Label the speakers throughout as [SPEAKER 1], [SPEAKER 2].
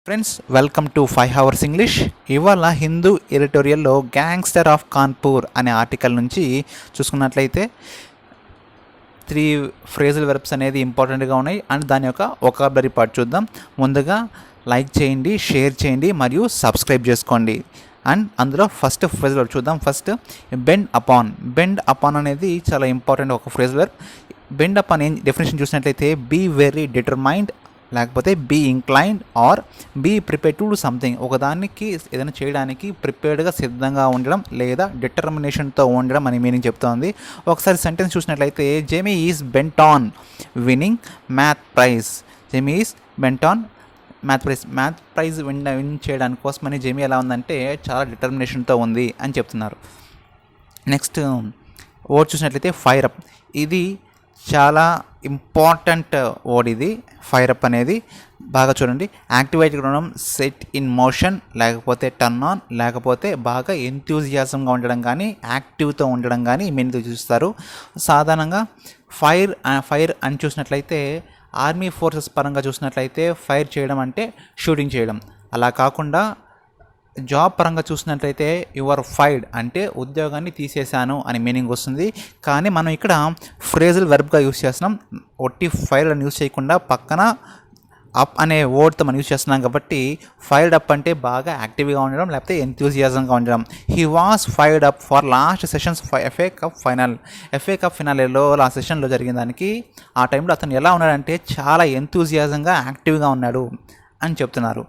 [SPEAKER 1] Friends welcome to 5 hours English. ఇవాళ Hindu ఎడిటోరియల్లో gangster of Kanpur అనే article నుంచి చూసుకున్నట్లయితే 3 ఫ్రేజల్ వెర్బ్స్ అనేది ఇంపార్టెంట్గా ఉన్నాయి అండ్ దాని యొక్క వొకాబులరీ పార్ట్ చూద్దాం. ముందుగా లైక్ చేయండి, షేర్ చేయండి మరియు సబ్స్క్రైబ్ చేసుకోండి. అండ్ అందులో ఫస్ట్ ఫ్రేజల్ వెర్బ్ చూద్దాం. First bend upon. Bend upon అనేది చాలా ఇంపార్టెంట్ ఒక ఫ్రేజల్ వెర్బ్. బెండ్ అపాన్ ఏం డెఫినేషన్ చూసినట్లయితే బీ వెరీ డిటర్మైన్డ్, లేకపోతే be inclined or be prepared to do something. ఒకదానికి ఏదైనా చేయడానికి ప్రిపేర్డ్గా సిద్ధంగా ఉండడం లేదా డిటర్మినేషన్తో ఉండడం అనే మీనింగ్ చెప్తోంది. ఒకసారి సెంటెన్స్ చూసినట్లయితే Jamie is bent on winning math prize. Jamie is bent on math prize win చేయడానికి కోసమని జెమీ ఎలా ఉందంటే చాలా డిటర్మినేషన్తో ఉంది అని చెప్తున్నారు. నెక్స్ట్ వర్డ్ చూసినట్లయితే ఫైర్ అప్. ఇది చాలా ఇంపార్టెంట్ వర్డ్. ఇది ఫైర్ అప్ అనేది బాగా చూడండి. యాక్టివేట్గా ఉండడం, సెట్ ఇన్ మోషన్, లేకపోతే టర్న్ ఆన్, లేకపోతే బాగా ఎంతూజియాజంగా ఉండడం కానీ యాక్టివ్తో ఉండడం కానీ మీనింగ్ చూస్తారు. సాధారణంగా ఫైర్ అని చూసినట్లయితే ఆర్మీ ఫోర్సెస్ పరంగా చూసినట్లయితే ఫైర్ చేయడం అంటే షూటింగ్ చేయడం. అలా కాకుండా జాబ్ పరంగా చూసినట్లయితే యువర్ ఫైర్డ్ అంటే ఉద్యోగాన్ని తీసేశాను అని మీనింగ్ వస్తుంది. కానీ మనం ఇక్కడ ఫ్రేజల్ వెర్బ్గా యూస్ చేస్తున్నాం. ఒట్టి ఫైర్డ్ అని యూస్ చేయకుండా పక్కన అప్ అనే వర్డ్తో మనం యూస్ చేస్తున్నాం కాబట్టి ఫైర్డ్ అప్ అంటే బాగా యాక్టివ్గా ఉండడం లేకపోతే ఎంతూజియాజంగా ఉండడం. He was fired up for last sessions FA cup ఫైనల్లో లాస్ట్ సెషన్లో జరిగిన దానికి ఆ టైంలో అతను ఎలా ఉన్నాడంటే చాలా ఎంతూజియాజంగా యాక్టివ్గా ఉన్నాడు అని చెప్తున్నారు.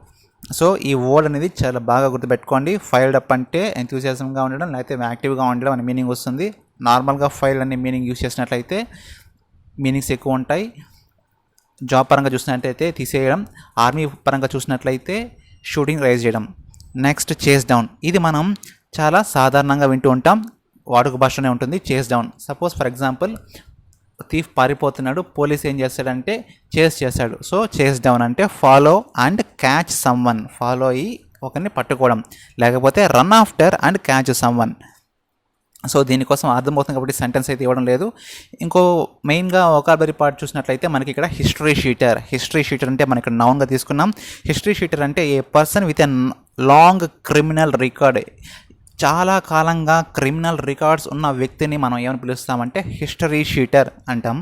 [SPEAKER 1] సో ఈ వర్డ్ అనేది చాలా బాగా గుర్తుపెట్టుకోండి. ఫైర్డ్ అప్ అంటే ఎంతూజియాజంగా ఉండడం లేకపోతే యాక్టివ్గా ఉండడం అనే మీనింగ్ వస్తుంది. నార్మల్గా ఫైర్డ్ అనే మీనింగ్ యూస్ చేసినట్లయితే మీనింగ్స్ ఎక్కువ ఉంటాయి. జాబ్ పరంగా చూసినట్లయితే తీసేయడం, ఆర్మీ పరంగా చూసినట్లయితే షూటింగ్ రైజ్ చేయడం. నెక్స్ట్ చేస్ డౌన్. ఇది మనం చాలా సాధారణంగా వింటూ ఉంటాం, వాడుక భాషలోనే ఉంటుంది chase down. Suppose for example thief పారిపోతున్నాడు, పోలీస్ ఏం చేస్తాడంటే చేస్ చేస్తాడు. సో చేస్ డౌన్ అంటే follow and catch someone. Follow అయ్యి ఒకరిని పట్టుకోవడం, లేకపోతే run after and catch someone. So దీనికోసం అర్థమవుతుంది కాబట్టి సెంటెన్స్ అయితే ఇవ్వడం లేదు. ఇంకో మెయిన్గా వొకాబులరీ పార్ట్ చూసినట్లయితే మనకి ఇక్కడ హిస్టరీ షీటర్ అంటే మనం ఇక్కడ నౌన్గా తీసుకున్నాం. హిస్టరీ షీటర్ అంటే a person with a long criminal record. చాలా కాలంగా క్రిమినల్ రికార్డ్స్ ఉన్న వ్యక్తిని మనం ఏమని పిలుస్తామంటే హిస్టరీ షీటర్ అంటాం.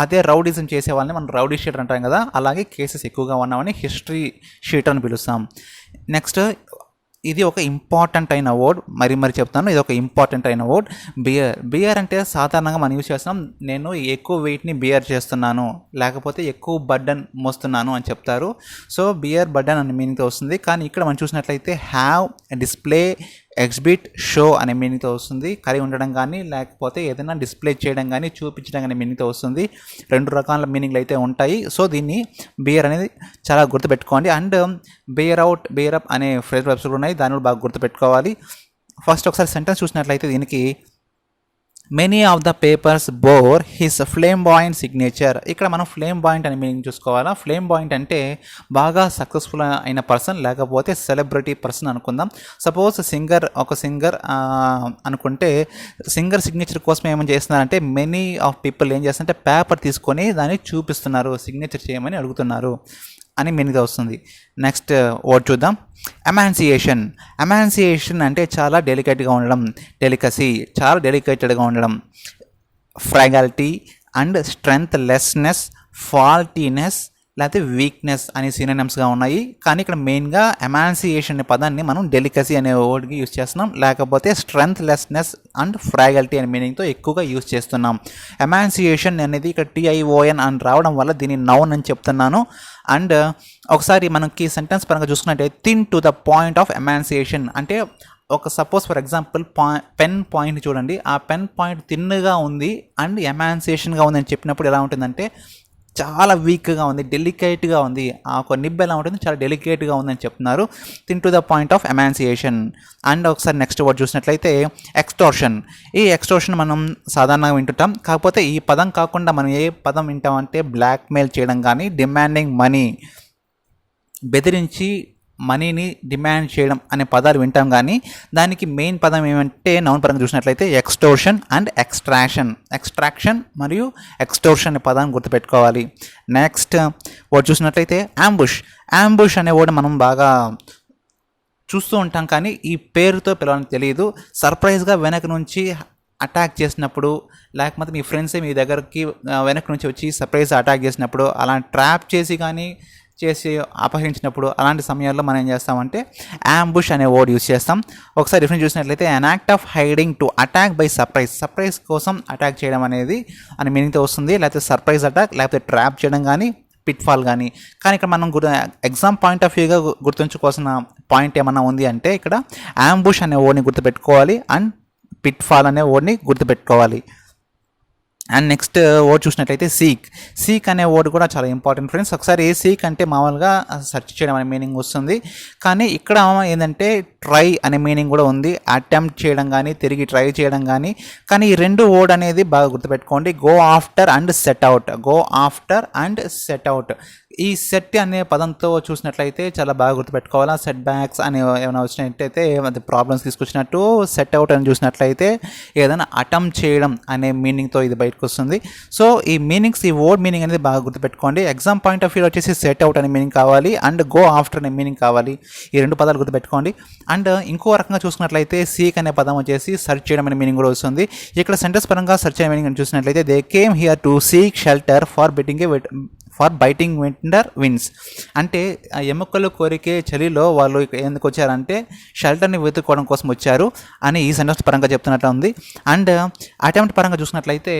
[SPEAKER 1] అదే రౌడీజం చేసే వాళ్ళని మనం రౌడీ షీటర్ అంటాం కదా, అలాగే కేసెస్ ఎక్కువగా ఉన్నామని హిస్టరీ షీటర్ అని పిలుస్తాం. నెక్స్ట్ ఇది ఒక ఇంపార్టెంట్ అయిన వర్డ్, మరి చెప్తాను. ఇది ఒక ఇంపార్టెంట్ అయిన వర్డ్ బియర్ అంటే సాధారణంగా మనం యూజ్ చేస్తున్నాం, నేను ఎక్కువ వెయిట్ని బియర్ చేస్తున్నాను లేకపోతే ఎక్కువ బర్డన్ మోస్తున్నాను అని చెప్తారు. సో బియర్ బర్డన్ అనే మీనింగ్తో వస్తుంది. కానీ ఇక్కడ మనం చూసినట్లయితే హ్యావ్, డిస్ప్లే, ఎగ్జిబిట్, షో అనే మీనింగ్తో వస్తుంది. కలిగి ఉండడం కానీ లేకపోతే ఏదైనా డిస్ప్లే చేయడం కానీ చూపించడం అనే మీనింగ్తో వస్తుంది. 2 రకాల మీనింగ్లు అయితే ఉంటాయి. సో దీన్ని బియర్ అనేది చాలా గుర్తుపెట్టుకోండి. And bear out, bear up అనే ఫ్రేజ్ వెర్బ్స్ కూడా ఉన్నాయి, దాన్ని కూడా బాగా గుర్తుపెట్టుకోవాలి. ఫస్ట్ ఒకసారి సెంటెన్స్ చూసినట్లయితే దీనికి many of the papers bore his flamboyant signature. ఇక్కడ మనం ఫ్లేమ్బాయింట్ అనే మీనింగ్ చూసుకోవాలా. ఫ్లేమ్బాయింట్ అంటే బాగా సక్సెస్ఫుల్ అయిన పర్సన్ లేకపోతే సెలబ్రిటీ పర్సన్ అనుకుందాం. సపోజ్ ఒక సింగర్ అనుకుంటే సింగర్ సిగ్నేచర్ కోసం ఏమని చేస్తున్నారంటే మెనీ ఆఫ్ పీపుల్ ఏం చేస్తారంటే పేపర్ తీసుకొని దాన్ని చూపిస్తున్నారు, సిగ్నేచర్ చేయమని అడుగుతున్నారు అని మీనింగ్గా వస్తుంది. నెక్స్ట్ వర్డ్ చూద్దాం. ఎమాన్సియేషన్ అంటే చాలా డెలికేట్గా ఉండడం, డెలికసీ చాలా డెలికేటెడ్గా ఉండడం. ఫ్రాగాలిటీ అండ్ స్ట్రెంగ్త్ లెస్నెస్, ఫాల్టీనెస్ లేకపోతే వీక్నెస్ అనే సినోనిమ్స్గా ఉన్నాయి. కానీ ఇక్కడ మెయిన్గా ఎమాన్సియేషన్ అనే పదాన్ని మనం డెలికసీ అనే వర్డ్కి యూజ్ చేస్తున్నాం, లేకపోతే స్ట్రెంగ్త్ లెస్నెస్ అండ్ ఫ్రాగాలిటీ అనే మీనింగ్తో ఎక్కువగా యూజ్ చేస్తున్నాం. ఎమాన్సియేషన్ అనేది ఇక్కడ TION అని రావడం వల్ల దీన్ని నౌన్ అని చెప్తున్నాను. అండ్ ఒకసారి మనకి సెంటెన్స్ పరంగా చూసుకున్నట్లయితే thin to the point of emaciation అంటే ఒక suppose for example pen point చూడండి, ఆ పెన్ పాయింట్ థిన్గా ఉంది అండ్ ఎమాన్సియేషన్గా ఉంది అని చెప్పినప్పుడు ఎలా ఉంటుందంటే చాలా వీక్గా ఉంది, డెలికేట్గా ఉంది. ఆ ఒక నిబ్ ఎలా ఉంటుంది, చాలా డెలికేట్గా ఉందని చెప్తున్నారు. Thin to the point of emaciation. And ఒకసారి నెక్స్ట్ వర్డ్ చూసినట్లయితే ఎక్స్టోర్షన్. ఈ ఎక్స్టోర్షన్ మనం సాధారణంగా వింటుంటాం, కాకపోతే ఈ పదం కాకుండా మనం ఏ పదం వింటామంటే బ్లాక్మెయిల్ చేయడం కానీ, డిమాండింగ్ మనీ, బెదిరించి మనీని డిమాండ్ చేయడం అనే పదాలు వింటాం, కానీ దానికి మెయిన్ పదం ఏమంటే నౌన్ పరంగా చూసినట్లయితే ఎక్స్టోర్షన్ అండ్ ఎక్స్ట్రాక్షన్ మరియు ఎక్స్టోర్షన్ అనే పదాన్ని గుర్తుపెట్టుకోవాలి. నెక్స్ట్ వర్డ్ చూసినట్లయితే యాంబుష్ అనే వర్డ్ మనం బాగా చూస్తూ ఉంటాం, కానీ ఈ పేరుతో పిలవాలని తెలియదు. సర్ప్రైజ్గా వెనక నుంచి అటాక్ చేసినప్పుడు, లేకపోతే మీ ఫ్రెండ్సే మీ దగ్గరికి వెనక నుంచి వచ్చి సర్ప్రైజ్ అటాక్ చేసినప్పుడు, అలా ట్రాప్ చేసి కానీ చేసి అపహరించినప్పుడు, అలాంటి సమయాల్లో మనం ఏం చేస్తామంటే యాంబుష్ అనే వర్డ్ యూజ్ చేస్తాం. ఒకసారి డిఫరెన్స్ చూసినట్లయితే an act of hiding to attack by surprise కోసం అటాక్ చేయడం అనేది అనే మీనింగ్తో వస్తుంది. లేకపోతే సర్ప్రైజ్ అటాక్, లేకపోతే ట్రాప్ చేయడం కానీ, పిట్ఫాల్ కానీ. కానీ ఇక్కడ మనం ఎగ్జామ్ పాయింట్ ఆఫ్ వ్యూగా గుర్తుంచుకోవాల్సిన పాయింట్ ఏమన్నా ఉంది అంటే ఇక్కడ యాంబుష్ అనే వర్డ్ని గుర్తుపెట్టుకోవాలి అండ్ పిట్ఫాల్ అనే వర్డ్ని గుర్తుపెట్టుకోవాలి. అండ్ నెక్స్ట్ వర్డ్ చూసినట్లయితే సీక్ అనే వర్డ్ కూడా చాలా ఇంపార్టెంట్ ఫ్రెండ్స్. ఒకసారి సీక్ అంటే మామూలుగా సెర్చ్ చేయడం అనే మీనింగ్ వస్తుంది, కానీ ఇక్కడ ఏంటంటే ట్రై అనే మీనింగ్ కూడా ఉంది. అటెంప్ట్ చేయడం కానీ, తిరిగి ట్రై చేయడం కానీ ఈ రెండు వర్డ్ అనేది బాగా గుర్తుపెట్టుకోండి. Go after and set out. ఈ సెట్ అనే పదంతో చూసినట్లయితే చాలా బాగా గుర్తుపెట్టుకోవాలా. సెట్ బ్యాక్స్ అని ఏమైనా వచ్చినట్టయితే అది ప్రాబ్లమ్స్ తీసుకొచ్చినట్టు, సెట్ అవుట్ అని చూసినట్లయితే ఏదైనా అటెంప్ట్ చేయడం అనే మీనింగ్తో ఇది బయటకు వస్తుంది. సో ఈ మీనింగ్స్, ఈ వర్డ్ మీనింగ్ అనేది బాగా గుర్తుపెట్టుకోండి. ఎగ్జామ్ పాయింట్ ఆఫ్ వ్యూ వచ్చేసి సెట్ అవుట్ అనే మీనింగ్ కావాలి అండ్ గో ఆఫ్టర్ అనే మీనింగ్ కావాలి. ఈ రెండు పదాలు గుర్తుపెట్టుకోండి. అండ్ ఇంకో రకంగా చూసుకున్నట్లయితే సీక్ అనే పదం వచ్చేసి సర్చ్ చేయడం అనే మీనింగ్ కూడా వస్తుంది. ఇక్కడ సెంటెన్స్ పరంగా సర్చ్ అనే మీనింగ్ చూసినట్లయితే they came here to seek shelter for biting winter winds. అంటే ఎముకలు కోరికే చలిలో వాళ్ళు ఎందుకు వచ్చారంటే షెల్టర్ని వెతుక్కోవడం కోసం వచ్చారు అని ఈ సెంటెన్స్ పరంగా చెప్తున్నట్లు ఉంది. అండ్ అటెంప్ట్ పరంగా చూసినట్లయితే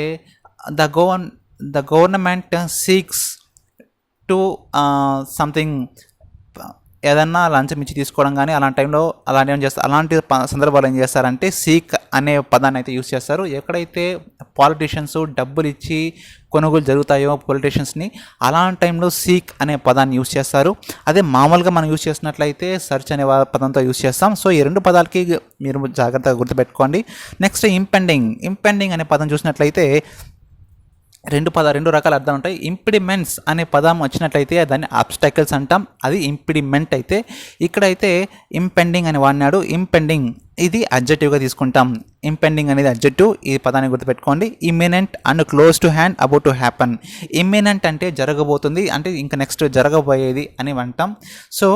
[SPEAKER 1] the government seeks to something, ఏదన్నా లంచం ఇచ్చి తీసుకోవడం కానీ అలాంటి టైంలో అలాంటి ఏం చేస్తారు, అలాంటి సందర్భాలు ఏం చేస్తారంటే సీక్ అనే పదాన్ని అయితే యూస్ చేస్తారు. ఎక్కడైతే పాలిటీషియన్స్ డబ్బులు ఇచ్చి కొనుగోలు జరుగుతాయో పొలిటీషియన్స్ని, అలాంటి టైంలో సీక్ అనే పదాన్ని యూస్ చేస్తారు. అదే మామూలుగా మనం యూస్ చేసినట్లయితే సర్చ్ అనే పదంతో యూస్ చేస్తాం. సో ఈ రెండు పదాలకి మీరు జాగ్రత్తగా గుర్తుపెట్టుకోండి. నెక్స్ట్ ఇంపెండింగ్ అనే పదం చూసినట్లయితే రెండు రకాల అర్థాలు ఉంటాయి. ఇంపిడిమెంట్స్ అనే పదం వచ్చినట్లయితే దాన్ని ఆబ్స్టాకిల్స్ అంటాం, అది ఇంపిడిమెంట్ అయితే. ఇక్కడైతే ఇంపెండింగ్ అని వాడినాడు. ఇంపెండింగ్ ఇది అడ్జెక్టివ్గా తీసుకుంటాం. ఇంపెండింగ్ అనేది అడ్జెక్టివ్, ఈ పదాన్ని గుర్తుపెట్టుకోండి. Imminent and close to hand, about to happen. Imminent అంటే జరగబోతుంది, అంటే ఇంకా నెక్స్ట్ జరగబోయేది అని అంటాం. సో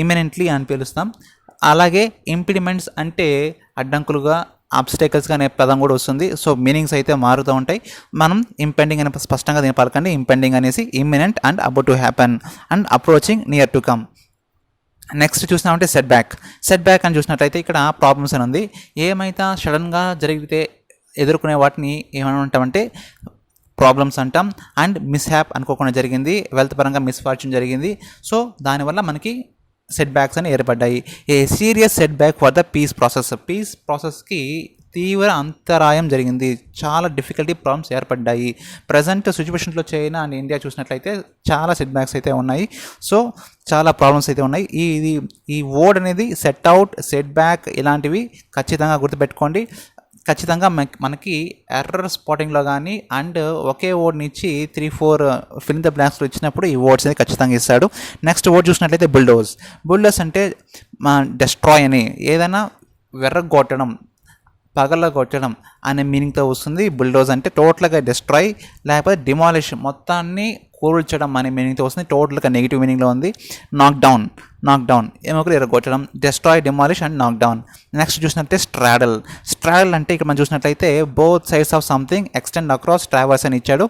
[SPEAKER 1] ఇమ్మినెంట్లీ అని పిలుస్తాం. అలాగే ఇంపిడిమెంట్స్ అంటే అడ్డంకులుగా, ఆబ్స్టేకల్స్గా అనే పదం కూడా వస్తుంది. సో మీనింగ్స్ అయితే మారుతూ ఉంటాయి. మనం ఇంపెండింగ్ అనే స్పష్టంగా దీన్ని పలకండి. ఇంపెండింగ్ అనేసి imminent and about to happen and approaching, near to come. Next చూసినామంటే సెట్ బ్యాక్ అని చూసినట్లయితే ఇక్కడ ప్రాబ్లమ్స్ అని ఉంది. ఏమైతే సడన్గా జరిగితే ఎదుర్కొనే వాటిని ఏమని అంటామంటే ప్రాబ్లమ్స్ అంటాం. అండ్ మిస్హ్యాప్, అనుకోకుండా జరిగింది, వెల్త్ పరంగా మిస్ఫార్చ్యూన్ జరిగింది. సో దానివల్ల మనకి సెట్ బ్యాక్స్ అని ఏర్పడ్డాయి. A serious set back for the peace ప్రాసెస్కి తీవ్ర అంతరాయం జరిగింది. చాలా డిఫికల్టీ ప్రాబ్లమ్స్ ఏర్పడ్డాయి. ప్రజెంట్ సిచ్యువేషన్లో చైనా అండ్ ఇండియా చూసినట్లయితే చాలా సెట్ బ్యాక్స్ అయితే ఉన్నాయి. సో చాలా ప్రాబ్లమ్స్ అయితే ఉన్నాయి. ఈ వర్డ్ అనేది సెట్ అవుట్, సెట్ బ్యాక్ ఇలాంటివి ఖచ్చితంగా గుర్తుపెట్టుకోండి. ఖచ్చితంగా మనకి ఎర్రర్ స్పాటింగ్లో కానీ అండ్ ఒకే వర్డ్ని ఇచ్చి 3-4 ఫిల్ ద బ్లాంక్స్లో ఇచ్చినప్పుడు ఈ వర్డ్స్ అనేది ఖచ్చితంగా ఇస్తాడు. నెక్స్ట్ వర్డ్ చూసినట్లయితే బుల్డోస్ అంటే డెస్ట్రాయ్ అని, ఏదైనా వెర్రగొట్టడం, పగలగొట్టడం అనే మీనింగ్తో వస్తుంది. బుల్డోజ్ అంటే టోటల్గా డిస్ట్రాయ్ లేకపోతే డిమాలిష్, మొత్తాన్ని కూల్చడం అనే మీనింగ్తో వస్తుంది. టోటల్గా నెగిటివ్ మీనింగ్లో ఉంది. నాక్ డౌన్ ఎముకలు ఎరగొట్టడం, destroy, demolish and knock down. Next చూసినట్లయితే స్ట్రాడల్ అంటే ఇక్కడ మనం చూసినట్లయితే both sides of something extend across traverse అని ఇచ్చాడు.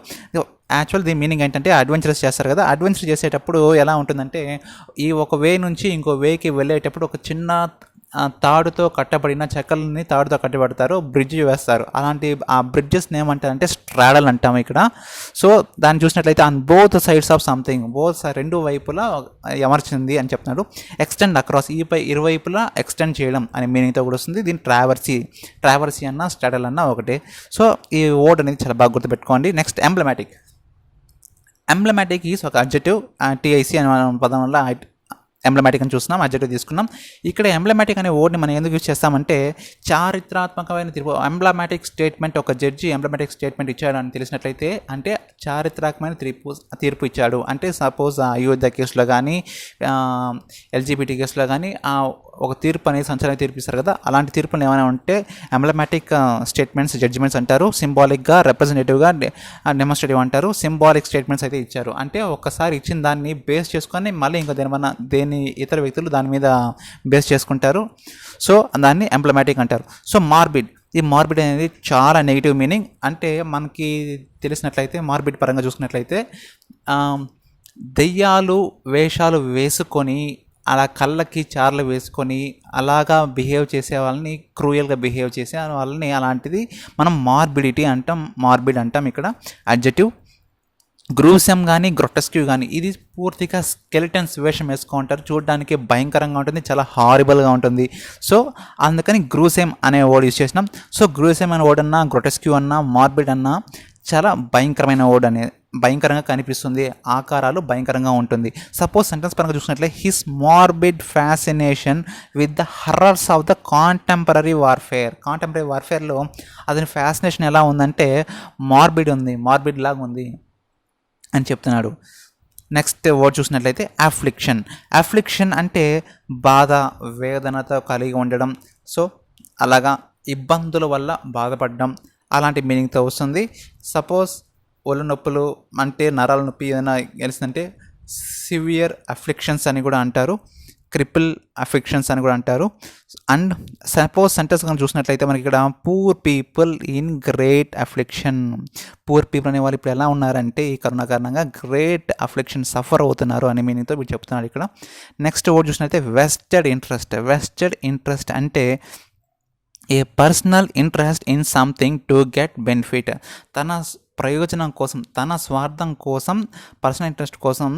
[SPEAKER 1] యాక్చువల్ దీని మీనింగ్ ఏంటంటే అడ్వెంచరస్ చేస్తారు కదా, అడ్వెంచర్ చేసేటప్పుడు ఎలా ఉంటుందంటే ఈ ఒక వే నుంచి ఇంకో వేకి వెళ్ళేటప్పుడు ఒక చిన్న తాడుతో కట్టబడిన చెక్కలని తాడుతో కట్టబడతారు, బ్రిడ్జ్ వేస్తారు. అలాంటి ఆ బ్రిడ్జెస్ని ఏమంటారంటే స్ట్రాడల్ అంటాము ఇక్కడ. సో దాన్ని చూసినట్లయితే on both sides of something, రెండు వైపులా ఎమర్చింది అని చెప్తున్నాడు. ఎక్స్టెండ్ అక్రాస్, ఈపై ఇరువైపులా ఎక్స్టెండ్ చేయడం అనే మీనింగ్తో కూడా వస్తుంది. దీన్ని ట్రావర్సీ అన్న స్ట్రాడల్ అన్న ఒకటే. సో ఈ వర్డ్ అనేది చాలా బాగా గుర్తుపెట్టుకోండి. నెక్స్ట్ ఎంబ్లమాటిక్ ఈజ్ ఒక అడ్జెక్టివ్, TIC అనే పదం వల్ల ఎంబ్లమాటిక్ అని చూస్తున్నాం, అడ్జెక్టివ్ తీసుకున్నాం. ఇక్కడ ఎంబ్లమాటిక్ అనే వర్డ్ని మనం ఎందుకు యూజ్ చేస్తామంటే చారిత్రాత్మకమైన తీర్పు. ఎంబ్లమాటిక్ స్టేట్మెంట్, ఒక జడ్జి ఎంబ్లమాటిక్ స్టేట్మెంట్ ఇచ్చాడు అని తెలిసినట్లయితే అంటే చారిత్రాత్మకమైన తీర్పు ఇచ్చాడు అంటే సపోజ్ అయోధ్య కేసులో కానీ ఎల్జీబీటీ కేసులో కానీ ఒక తీర్పు అనేది సంచలన తీర్పు ఇస్తారు కదా, అలాంటి తీర్పులు ఏమైనా ఉంటే ఎంబ్లమాటిక్ స్టేట్మెంట్స్, జడ్జిమెంట్స్ అంటారు. సింబాలిక్గా, రిప్రజెంటేటివ్గా, డెమోన్స్ట్రేటివ్ అంటారు. సింబాలిక్ స్టేట్మెంట్స్ అయితే ఇచ్చారు అంటే ఒక్కసారి ఇచ్చిన దాన్ని బేస్ చేసుకొని మళ్ళీ ఇంకా దేని ఇతర వ్యక్తులు దాని మీద బేస్ చేసుకుంటారు. సో దాన్ని ఎంబ్లమాటిక్ అంటారు. సో మార్బిడ్, ఈ మార్బిడ్ అనేది చాలా నెగిటివ్ మీనింగ్. అంటే మనకి తెలిసినట్లయితే మార్బిడ్ పరంగా చూసుకున్నట్లయితే దెయ్యాలు వేషాలు వేసుకొని అలా కళ్ళకి చార్లు వేసుకొని అలాగా బిహేవ్ చేసే వాళ్ళని, క్రూయల్గా బిహేవ్ చేసే వాళ్ళని, అలాంటిది మనం మార్బిడిటీ అంటాం, మార్బిడ్ అంటాం ఇక్కడ అడ్జెక్టివ్. గ్రూసమ్ కానీ గ్రొటెస్క్యూ కానీ ఇది పూర్తిగా స్కెలిటన్స్ వేషం వేసుకుంటారు, చూడడానికి భయంకరంగా ఉంటుంది, చాలా హారిబుల్గా ఉంటుంది. సో అందుకని గ్రూసమ్ అనే వర్డ్ యూజ్ చేసినాం. సో గ్రూసమ్ అనే వర్డ్ అన్నా, గ్రొటెస్క్యూ అన్నా, మార్బిడ్ అన్నా చాలా భయంకరమైన వర్డ్ అనేది, భయంకరంగా కనిపిస్తుంది, ఆకారాలు భయంకరంగా ఉంటుంది. సపోజ్ సెంటెన్స్ పరంగా చూసినట్లయితే his morbid fascination with the horrors of the contemporary వార్ఫేర్లో అతని ఫ్యాసినేషన్ ఎలా ఉందంటే మార్బిడ్ ఉంది, మార్బిడ్ లాగా ఉంది అని చెప్తున్నాడు. నెక్స్ట్ వర్డ్ చూసినట్లయితే అఫ్లిక్షన్ అంటే బాధ, వేదనతో కలిగి ఉండడం. సో అలాగా ఇబ్బందుల వల్ల బాధపడడం అలాంటి మీనింగ్తో వస్తుంది. సపోజ్ ఒళ్ళు నొప్పులు అంటే నరాల నొప్పి ఏదైనా తెలిసిందంటే సివియర్ అఫ్లిక్షన్స్ అని కూడా అంటారు, క్రిపుల్ అఫెక్షన్స్ అని కూడా అంటారు. అండ్ సపోజ్ సెంటెన్స్ కనుక చూసినట్లయితే మనకి ఇక్కడ poor people in great affliction. Poor people అనే వాళ్ళు ఇప్పుడు ఎలా ఉన్నారంటే ఈ కరోనా కారణంగా గ్రేట్ అఫ్లిక్షన్ సఫర్ అవుతున్నారు అనే మీనింగ్తో వీళ్ళు చెప్తున్నారు ఇక్కడ. నెక్స్ట్ వర్డ్ చూసినట్లయితే వెస్టెడ్ ఇంట్రెస్ట్ అంటే a personal interest in something to get benefit. తన ప్రయోజనం కోసం, తన స్వార్థం కోసం, పర్సనల్ ఇంట్రెస్ట్ కోసం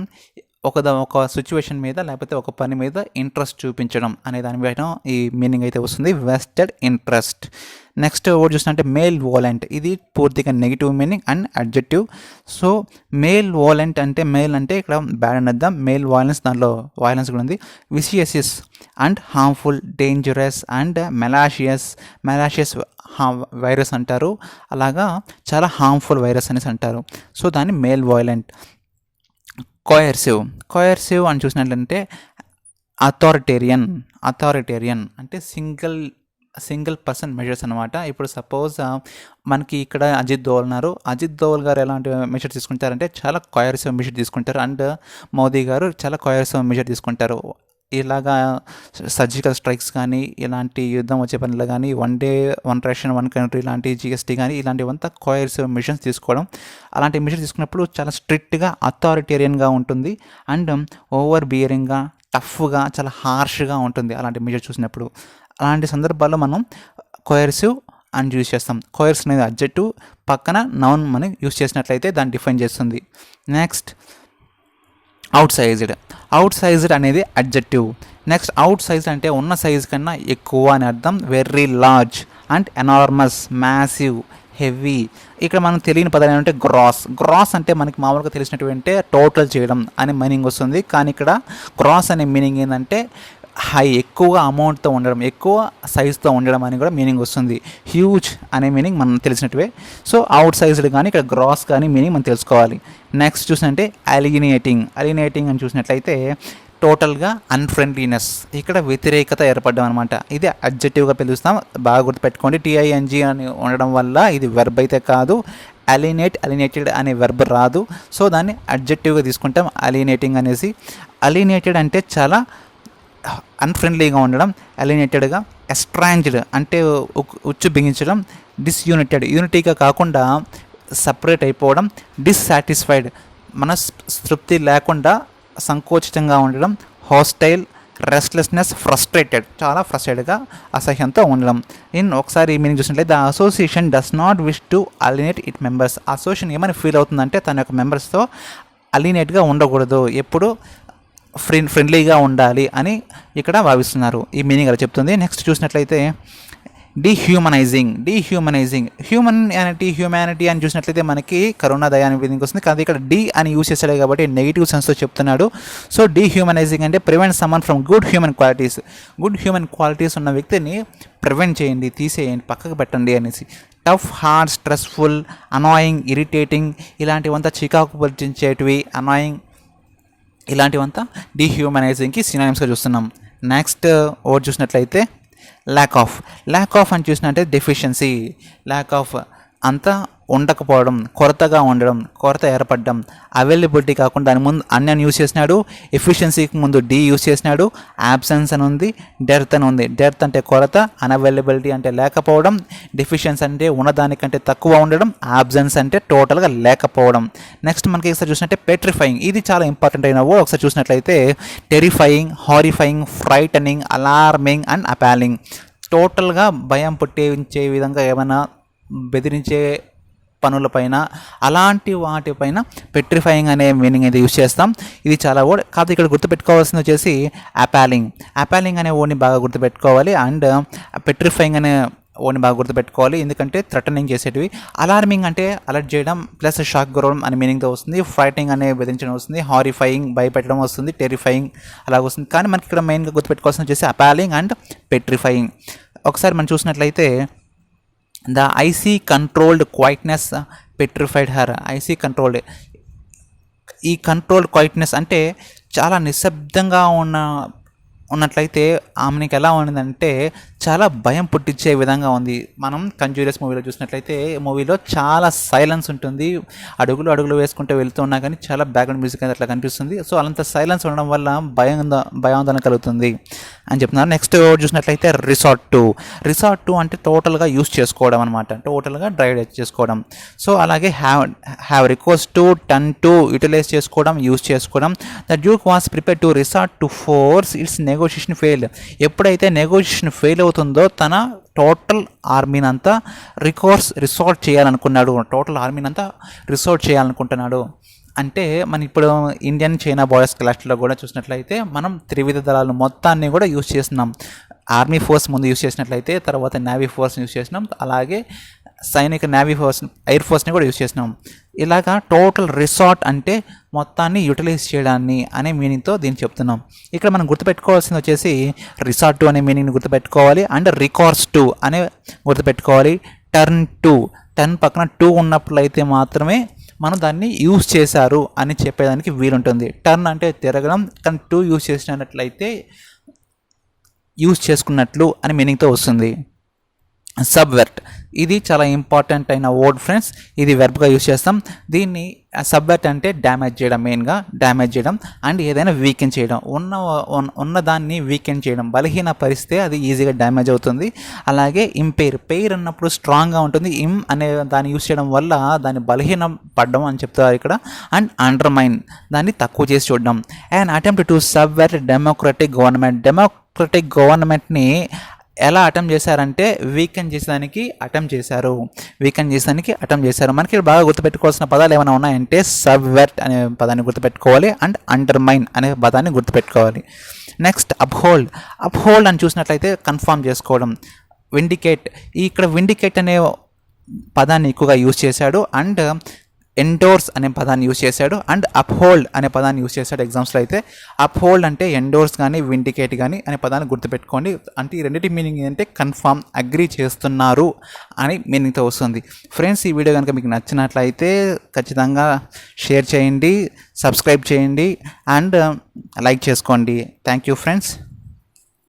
[SPEAKER 1] ఒక సిచ్యువేషన్ మీద లేకపోతే ఒక పని మీద ఇంట్రెస్ట్ చూపించడం అనే దాని మీద ఈ మీనింగ్ అయితే వస్తుంది, వెస్టెడ్ ఇంట్రెస్ట్. నెక్స్ట్ వర్డ్ చూసినట్టే మేల్ వాలెంట్, ఇది పూర్తిగా negative meaning and adjective. So malevolent అంటే మేల్ అంటే ఇక్కడ బ్యాడ్ అని అర్థం, మేల్ వాయిలెన్స్, దాంట్లో వాయిలెన్స్ కూడా ఉంది. Vicious and harmful, dangerous and malicious virus అంటారు, అలాగా చాలా హార్మ్ఫుల్ వైరస్ అనేసి అంటారు. సో దాన్ని మేల్ వాయిలెంట్. కోయర్సివ్ అని చూసినట్లంటే అథారిటేరియన్ అంటే సింగిల్ పర్సన్ మెజర్స్ అనమాట. ఇప్పుడు సపోజ్ మనకి ఇక్కడ అజిత్ దోవల్ గారు ఎలాంటి మెజర్ తీసుకుంటారంటే చాలా కోయర్సివ్ మెజర్ తీసుకుంటారు. అండ్ మోదీ గారు చాలా కోయర్సివ్ మెజర్ తీసుకుంటారు. ఇలాగా సర్జికల్ స్ట్రైక్స్ కానీ, ఇలాంటి యుద్ధం వచ్చే పనులు కానీ, వన్ రేషన్ వన్ కంట్రీ ఇలాంటి జిఎస్టీ కానీ ఇలాంటివంతా కోయర్సివ్ మిషన్స్ తీసుకోవడం. అలాంటి మిషన్ తీసుకున్నప్పుడు చాలా స్ట్రిక్ట్గా అథారిటేరియన్గా ఉంటుంది అండ్ ఓవర్ బియరింగ్గా, టఫ్గా, చాలా హార్ష్గా ఉంటుంది అలాంటి మెజర్ చూసినప్పుడు. అలాంటి సందర్భాల్లో మనం కోయర్సివ్ అని యూజ్ చేస్తాం. కోయర్స్ అనేది అడ్జెక్టివ్, పక్కన నౌన్ మనం యూజ్ చేసినట్లయితే దాన్ని డిఫైన్ చేస్తుంది. నెక్స్ట్ అవుట్ సైజ్డ్ అనేది అడ్జెక్టివ్. నెక్స్ట్ అవుట్ సైజ్ అంటే ఉన్న సైజ్ కన్నా ఎక్కువ అని అర్థం. Very large and enormous, massive, heavy. ఇక్కడ మనం తెలియని పదం ఏంటంటే గ్రాస్ అంటే మనకి మామూలుగా తెలిసినటువంటి టోటల్ చేయడం అనే మీనింగ్ వస్తుంది. కానీ ఇక్కడ గ్రాస్ అనే మీనింగ్ ఏంటంటే ఎక్కువ అమౌంట్తో ఉండడం, ఎక్కువ సైజ్తో ఉండడం అని కూడా మీనింగ్ వస్తుంది. హ్యూజ్ అనే మీనింగ్ మనం తెలిసినట్టువే. సో అవుట్ సైజ్డ్ కానీ ఇక్కడ గ్రాస్ కానీ మీనింగ్ మనం తెలుసుకోవాలి. నెక్స్ట్ చూసినట్టే అలినేటింగ్ అని చూసినట్లయితే టోటల్గా అన్ఫ్రెండ్లీనెస్, ఇక్కడ వ్యతిరేకత ఏర్పడడం అనమాట. ఇది అడ్జెక్టివ్గా పిలుస్తాం, బాగా గుర్తుపెట్టుకోండి. టిఐఎన్జి అని ఉండడం వల్ల ఇది వెర్బ్ అయితే కాదు, అలినేటెడ్ అనే వెర్బ్ రాదు. సో దాన్ని అడ్జెక్టివ్గా తీసుకుంటాం అలినేటింగ్ అనేసి. అలినేటెడ్ అంటే చాలా అన్ఫ్రెండ్లీగా ఉండడం, అలినేటెడ్గా. ఎస్ట్రాంజ్డ్ అంటే ఉచ్చు బిగించడం. యూనిటీగా కాకుండా సపరేట్ అయిపోవడం. డిస్సాటిస్ఫైడ్ మనస్తృప్తి లేకుండా సంకోచితంగా ఉండడం. హాస్టైల్, రెస్ట్లెస్నెస్, ఫ్రస్ట్రేటెడ్ చాలా ఫ్రస్ట్రేటెడ్గా, అసహ్యంతో ఉండడం. ఒకసారి మీనింగ్ చూసినట్లయితే the association does not wish to అలినేట్ it members. Association ఏమైనా ఫీల్ అవుతుందంటే తన యొక్క మెంబర్స్తో అలినేట్గా ఉండకూడదు, ఎప్పుడు ఫ్రెండ్లీగా ఉండాలి అని ఇక్కడ భావిస్తున్నారు. ఈ మీనింగ్ అలా చెప్తుంది. నెక్స్ట్ చూసినట్లయితే హ్యూమానిటీ అని చూసినట్లయితే మనకి కరోనా దయ అనే విధంగా వస్తుంది, కానీ ఇక్కడ డి అని యూస్ చేశాడు కాబట్టి నెగిటివ్ సెన్స్తో చెప్తున్నాడు. సో డీహ్యూమనైజింగ్ అంటే prevent someone from good human qualities ఉన్న వ్యక్తిని ప్రివెంట్ చేయండి, తీసేయండి, పక్కకు పెట్టండి అనేసి. Tough, hard, stressful, annoying, irritating ఇలాంటివంతా చికాకు పరిచించేటివి, అనాయింగ్ ఇలాంటివంతా డీహ్యూమనైజింగ్కి సినానిమ్స్గా చూస్తున్నాం. నెక్స్ట్ వర్డ్ చూసినట్లయితే ల్యాక్ ఆఫ్ అని చూసినట్టే డెఫిషియన్సీ, ల్యాక్ ఆఫ్ అంతా ఉండకపోవడం, కొరతగా ఉండడం, కొరత ఏర్పడడం. అవైలబిలిటీ కాకుండా దాని ముందు అన్ని యూస్ చేసినాడు, ఎఫిషియన్సీకి ముందు డి యూస్ చేసినాడు, యాబ్సెన్స్ అని ఉంది, డెర్త్ అని ఉంది. డెర్త్ అంటే కొరత, అన్అవైలబిలిటీ అంటే లేకపోవడం, డెఫిషియన్స్ అంటే ఉన్నదానికంటే తక్కువ ఉండడం, యాబ్సెన్స్ అంటే టోటల్గా లేకపోవడం. నెక్స్ట్ మనకి ఒకసారి చూసినట్టే పెట్రిఫైయింగ్, ఇది చాలా ఇంపార్టెంట్ అయిన వర్డ్. ఒకసారి చూసినట్లయితే terrifying, horrifying, frightening, alarming and appalling. టోటల్గా భయం పుట్టించే విధంగా ఏమైనా బెదిరించే పనులపైన అలాంటి వాటిపైన పెట్రిఫైయింగ్ అనే మీనింగ్ అయితే యూస్ చేస్తాం. ఇది చాలా వర్డ్ కాదు. ఇక్కడ గుర్తుపెట్టుకోవాల్సింది వచ్చేసి అపాలింగ్ అనే వర్డ్ని బాగా గుర్తుపెట్టుకోవాలి, అండ్ పెట్రిఫైయింగ్ అనే వర్డ్ని బాగా గుర్తుపెట్టుకోవాలి, ఎందుకంటే థ్రెటనింగ్ చేసేటివి. అలార్మింగ్ అంటే అలర్ట్ చేయడం ప్లస్ షాక్ గురవడం అనే మీనింగ్తో వస్తుంది. ఫ్రైటింగ్ అనే బెదిరించడం వస్తుంది. హారిఫైయింగ్ భయపెట్టడం వస్తుంది. టెరిఫైయింగ్ అలాగ వస్తుంది. కానీ మనకి ఇక్కడ మెయిన్గా గుర్తుపెట్టుకోవాల్సింది వచ్చేసి అపాలింగ్ అండ్ పెట్రిఫైయింగ్. ఒకసారి మనం చూసినట్లయితే the icy controlled quietness petrified her. Icy controlled, ఈ కంట్రోల్డ్ క్వైట్నెస్ అంటే చాలా నిశ్శబ్దంగా ఉన్నట్లయితే ఆమెకి ఎలా ఉన్నదంటే చాలా భయం పుట్టించే విధంగా ఉంది. మనం కంజూరియస్ మూవీలో చూసినట్లయితే మూవీలో చాలా సైలెన్స్ ఉంటుంది, అడుగులు వేసుకుంటూ వెళ్తూ ఉన్నా కానీ చాలా బ్యాక్గ్రౌండ్ మ్యూజిక్ అనేది అట్లా కనిపిస్తుంది. సో అంత సైలెన్స్ ఉండడం వల్ల భయాందోళన కలుగుతుంది అని చెప్తున్నారు. నెక్స్ట్ చూసినట్లయితే రిసార్ట్ టు అంటే టోటల్గా యూస్ చేసుకోవడం అనమాట, టోటల్గా డ్రైవ్ చేసుకోవడం. సో అలాగే have recourse to, turn to utilize చేసుకోవడం, యూస్ చేసుకోవడం. The duke was prepare to resort to force its negotiation fail. ఎప్పుడైతే నెగోషియేషన్ ఫెయిల్ అవుతుందో తన టోటల్ ఆర్మీని అంతా రిసార్ట్ చేయాలనుకున్నాడు, రిసార్ట్ చేయాలనుకుంటున్నాడు. అంటే మనం ఇప్పుడు ఇండియన్ చైనా బార్డర్స్ క్లాష్లో కూడా చూసినట్లయితే మనం త్రివిధ దళాలు మొత్తాన్ని కూడా యూజ్ చేస్తున్నాం. ఆర్మీ ఫోర్స్ ముందు యూజ్ చేసినట్లయితే తర్వాత నేవీ ఫోర్స్ని యూజ్ చేసినాం, అలాగే సైనిక నేవీ ఫోర్స్, ఎయిర్ ఫోర్స్ని కూడా యూజ్ చేసినాం. ఇలాగా టోటల్ రిసార్ట్ అంటే మొత్తాన్ని యూటిలైజ్ చేయడాన్ని అనే మీనింగ్తో దీన్ని చెప్తున్నాం. ఇక్కడ మనం గుర్తుపెట్టుకోవాల్సింది వచ్చేసి రిసార్ట్ టు అనే మీనింగ్ని గుర్తుపెట్టుకోవాలి, అండ్ రికార్డ్స్ టు అనే గుర్తుపెట్టుకోవాలి. టర్న్ పక్కన టూ ఉన్నట్లయితే మాత్రమే మనం దాన్ని యూజ్ చేశారు అని చెప్పేదానికి వీలుంటుంది. టర్న్ అంటే తిరగడం, కానీ టూ యూజ్ చేసినట్లయితే యూజ్ చేసుకున్నట్లు అని మీనింగ్తో వస్తుంది. సబ్వర్ట్, ఇది చాలా ఇంపార్టెంట్ అయిన వర్డ్ ఫ్రెండ్స్. ఇది వెర్బ్గా యూజ్ చేస్తాం. దీన్ని సబ్వర్ట్ అంటే డ్యామేజ్ చేయడం, మెయిన్గా డ్యామేజ్ చేయడం అండ్ ఏదైనా వీకెండ్ చేయడం, ఉన్నదాన్ని వీకెండ్ చేయడం, బలహీన పరిస్తే అది ఈజీగా డ్యామేజ్ అవుతుంది. అలాగే పెయిర్ అన్నప్పుడు స్ట్రాంగ్గా ఉంటుంది. అనే దాన్ని యూజ్ చేయడం వల్ల దాన్ని బలహీన పడడం అని చెప్తారు ఇక్కడ. అండ్ అండర్మైన్, దాన్ని తక్కువ చేసి చూడడం. And attempt to subvert democratic గవర్నమెంట్ని ఎలా అటెంప్ట్ చేశారంటే వీకెండ్ చేసేదానికి అటెంప్ట్ చేశారు. మనకి బాగా గుర్తుపెట్టుకోవాల్సిన పదాలు ఏమైనా ఉన్నాయంటే సబ్వర్ట్ అనే పదాన్ని గుర్తుపెట్టుకోవాలి, అండ్ అండర్మైన్ అనే పదాన్ని గుర్తుపెట్టుకోవాలి. నెక్స్ట్ అప్హోల్డ్ అని చూసినట్లయితే కన్ఫర్మ్ చేసుకోవడం. ఇక్కడ విండికేట్ అనే పదాన్ని ఎక్కువగా యూజ్ చేశాడు, అండ్ ఎండోర్స్ అనే పదాన్ని యూజ్ చేశాడు, అండ్ అప్హోల్డ్ అనే పదాన్ని యూజ్ చేశాడు. ఎగ్జామ్స్లో అయితే అప్హోల్డ్ అంటే ఎండోర్స్ కానీ విండికేట్ కానీ అనే పదాన్ని గుర్తుపెట్టుకోండి. అంటే ఈ రెండింటి మీనింగ్ ఏంటంటే కన్ఫర్మ్, అగ్రీ చేస్తున్నారు అని మీనింగ్తో వస్తుంది. ఫ్రెండ్స్, ఈ వీడియో కనుక మీకు నచ్చినట్లయితే ఖచ్చితంగా షేర్ చేయండి, సబ్స్క్రైబ్ చేయండి అండ్ లైక్ చేసుకోండి. Thank you friends.